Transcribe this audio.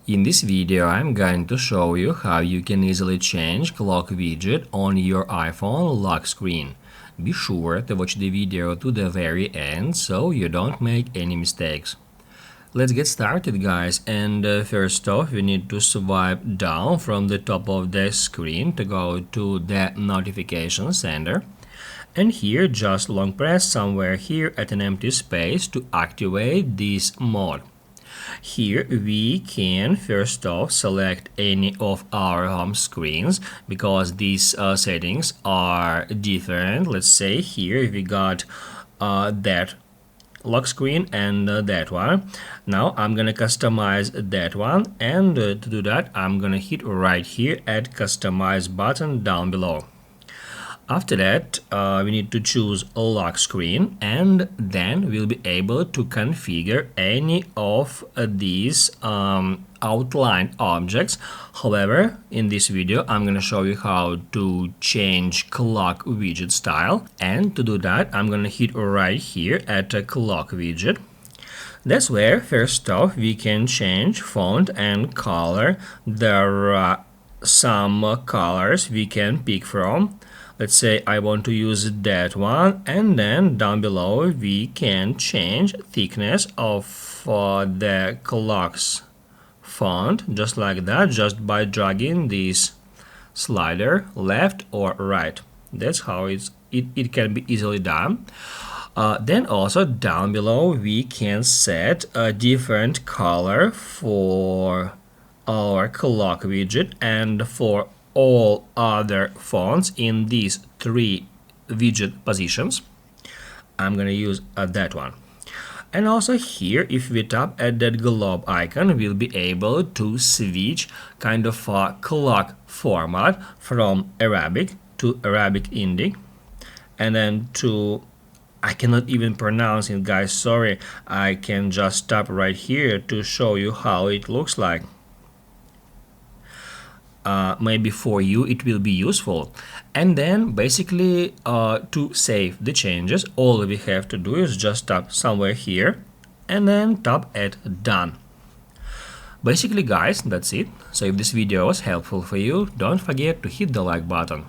In this video, I'm going to show you how you can easily change clock widget on your iPhone lock screen. Be sure to watch the video to the very end so you don't make any mistakes. Let's get started, guys, and first off we need to swipe down from the top of the screen to go to the notification center, and here just long press somewhere here at an empty space to activate this mode. Here we can first off select any of our home screens because these settings are different. Let's say here we got that lock screen and that one. Now I'm gonna customize that one, and to do that I'm gonna hit right here at customize button down below. After that, we need to choose a lock screen, and then we'll be able to configure any of these outlined objects. However, in this video, I'm going to show you how to change clock widget style. And to do that, I'm going to hit right here at a clock widget. That's where, first off, we can change font and color. There are some colors we can pick from. Let's say I want to use that one, and then down below we can change thickness of the clock's font, just like that, just by dragging this slider left or right. That's how it can be easily done. Then also down below we can set a different color for our clock widget and for all other fonts in these three widget positions. I'm gonna use that one. And also here, if we tap at that globe icon, we'll be able to switch kind of a clock format from Arabic to Arabic Indic, and then to, I cannot even pronounce it, guys, sorry. I can just tap right here to show you how it looks like. Maybe for you it will be useful. And then basically to save the changes, all we have to do is just tap somewhere here and then tap at done. Basically, guys, that's it. So if this video was helpful for you, don't forget to hit the like button.